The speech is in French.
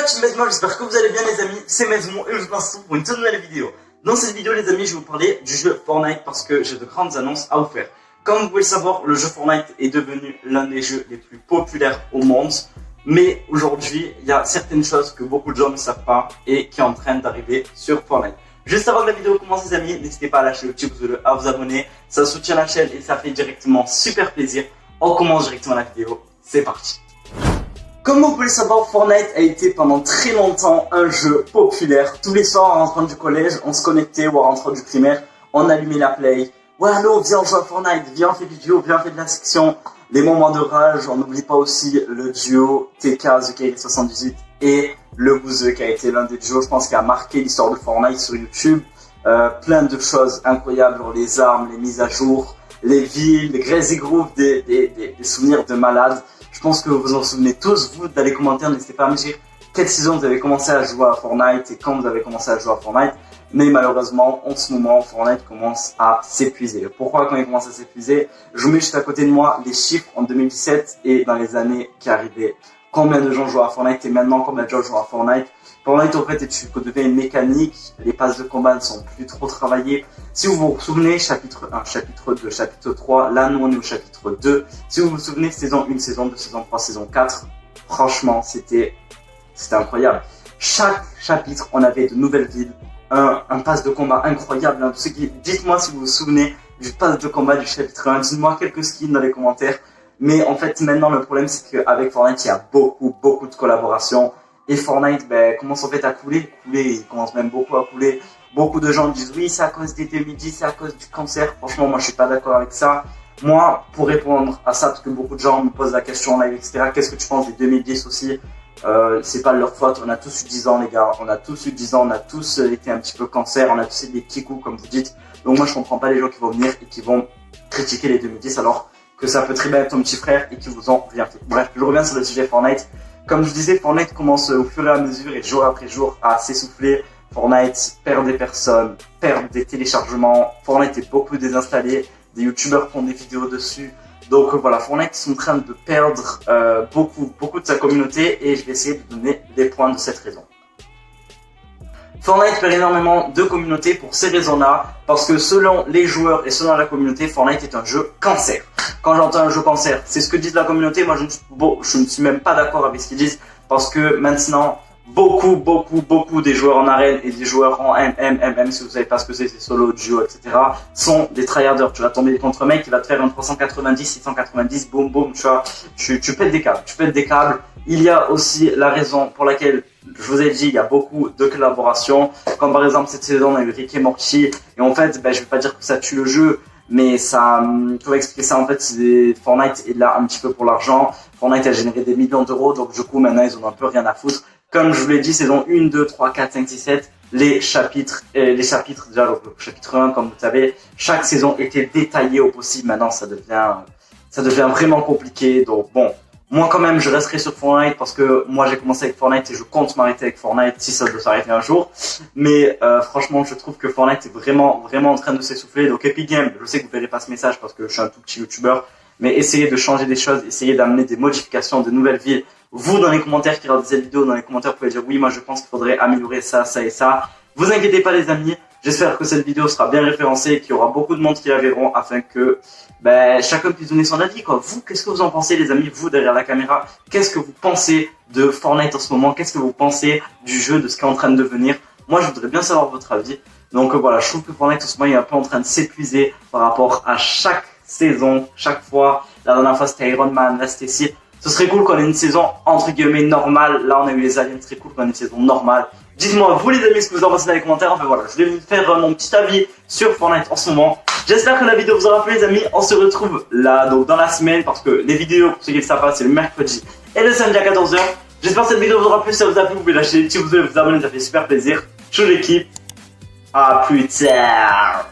la team Mesmo, j'espère que vous allez bien les amis, c'est Mesmo et je vous retrouve pour une toute nouvelle vidéo. Dans cette vidéo les amis, je vais vous parler du jeu Fortnite parce que j'ai de grandes annonces à vous faire. Comme vous pouvez le savoir, le jeu Fortnite est devenu l'un des jeux les plus populaires au monde. Mais aujourd'hui, il y a certaines choses que beaucoup de gens ne savent pas et qui sont en train d'arriver sur Fortnite. Juste avant que la vidéo commence les amis, n'hésitez pas à lâcher le petit pouce bleu, à vous abonner. Ça soutient la chaîne et ça fait directement super plaisir. On commence directement la vidéo, c'est parti. Comme vous pouvez le savoir, Fortnite a été pendant très longtemps un jeu populaire. Tous les soirs en rentrant du collège, on se connectait ou en rentrant du primaire, on allumait la play. Ouais allô, viens on joue à Fortnite, viens on fait vidéo, viens on fait de la section. Les moments de rage, on n'oublie pas aussi le duo TK The KD78 et le Bouzeux qui a été l'un des duos, je pense, qui a marqué l'histoire de Fortnite sur YouTube. Plein de choses incroyables, les armes, les mises à jour, les villes, les Crazy Groove, des souvenirs de malades. Je pense que vous vous en souvenez tous, vous, dans les commentaires, n'hésitez pas à me dire quelle saison vous avez commencé à jouer à Fortnite et quand vous avez commencé à jouer à Fortnite. Mais malheureusement, en ce moment, Fortnite commence à s'épuiser. Pourquoi quand il commence à s'épuiser? Je vous mets juste à côté de moi les chiffres en 2017 et dans les années qui arrivaient. Combien de gens jouent à Fortnite et maintenant combien de gens jouent à Fortnite? Fortnite en fait devient une mécanique, les passes de combat ne sont plus trop travaillées. Si vous vous souvenez, chapitre 1, chapitre 2, chapitre 3, là nous on est au chapitre 2. Si vous vous souvenez, saison 1, saison 2, saison 3, saison 4, franchement c'était incroyable. Chaque chapitre, on avait de nouvelles villes, un pass de combat incroyable. Hein. Dites-moi si vous vous souvenez du pass de combat du chapitre 1, dites-moi quelques skins dans les commentaires. Mais en fait maintenant le problème c'est qu'avec Fortnite il y a beaucoup de collaborations. Et Fortnite commence en fait à couler, il commence même beaucoup à couler. Beaucoup de gens disent oui c'est à cause des 2010, c'est à cause du cancer. Franchement moi je suis pas d'accord avec ça. Moi pour répondre à ça, parce que beaucoup de gens me posent la question en live etc. Qu'est-ce que tu penses des 2010 aussi? C'est pas de leur faute, on a tous eu 10 ans les gars, on a tous eu 10 ans, on a tous été un petit peu cancer, on a tous eu des petits coups comme vous dites. Donc moi je comprends pas les gens qui vont venir et qui vont critiquer les 2010 alors que ça peut très bien être ton petit frère et qui vous ont rien fait. Bref, je reviens sur le sujet Fortnite. Comme je disais, Fortnite commence au fur et à mesure et jour après jour à s'essouffler. Fortnite perd des personnes, perd des téléchargements. Fortnite est beaucoup désinstallé. Des youtubeurs font des vidéos dessus. Donc voilà, Fortnite est en train de perdre beaucoup de sa communauté et je vais essayer de donner des points de cette raison. Fortnite perd énormément de communauté pour ces raisons-là, parce que selon les joueurs et selon la communauté, Fortnite est un jeu cancer. Quand j'entends un jeu cancer, c'est ce que disent la communauté, moi je ne suis même pas d'accord avec ce qu'ils disent, parce que maintenant, beaucoup des joueurs en arène et des joueurs en MM, si vous savez pas ce que c'est solo, duo, etc., sont des tryharders. Tu vas tomber contre un mec qui va te faire un 390, 690, boum, tu vois, tu pètes des câbles, Il y a aussi la raison pour laquelle, je vous ai dit, il y a beaucoup de collaborations, comme par exemple cette saison on a eu Rick et Morty, et en fait, je vais pas dire que ça tue le jeu, mais ça, pour expliquer ça, en fait, Fortnite est là un petit peu pour l'argent. Fortnite a généré des millions d'euros, donc du coup maintenant ils ont un peu rien à foutre. Comme je vous l'ai dit, saison 1, 2, 3, 4, 5, 6, 7, les chapitres, déjà le chapitre 1, comme vous savez, chaque saison était détaillée au possible. Maintenant ça devient vraiment compliqué, donc bon. Moi quand même je resterai sur Fortnite parce que moi j'ai commencé avec Fortnite et je compte m'arrêter avec Fortnite si ça doit s'arrêter un jour. Mais franchement je trouve que Fortnite est vraiment en train de s'essouffler. Donc Epic Games, je sais que vous verrez pas ce message parce que je suis un tout petit youtubeur, mais essayez de changer des choses, essayez d'amener des modifications, de nouvelles villes. Vous dans les commentaires qui regardez cette vidéo, dans les commentaires vous pouvez dire oui moi je pense qu'il faudrait améliorer ça et ça. Vous inquiétez pas les amis, j'espère que cette vidéo sera bien référencée et qu'il y aura beaucoup de monde qui la verront afin que chacun puisse donner son avis quoi. Vous, qu'est-ce que vous en pensez les amis, vous derrière la caméra? Qu'est-ce que vous pensez de Fortnite en ce moment? Qu'est-ce que vous pensez du jeu, de ce qui est en train de devenir? Moi je voudrais bien savoir votre avis. Donc voilà, je trouve que Fortnite en ce moment il est un peu en train de s'épuiser par rapport à chaque saison, chaque fois. La dernière fois c'était Iron Man, là c'était ici. Ce serait cool qu'on ait une saison entre guillemets normale. Là on a eu les aliens, ce serait cool qu'on ait une saison normale. Dites-moi vous les amis ce que vous en pensez dans les commentaires. Enfin voilà, je vais vous faire mon petit avis sur Fortnite en ce moment. J'espère que la vidéo vous aura plu les amis. On se retrouve là donc dans la semaine parce que les vidéos pour ceux qui le savent pas c'est le mercredi et le samedi à 14 h. J'espère que cette vidéo vous aura plu. Si ça vous a plu vous pouvez lâcher des petits pouces bleus, vous abonner, ça fait super plaisir. Je l'équipe. À plus tard.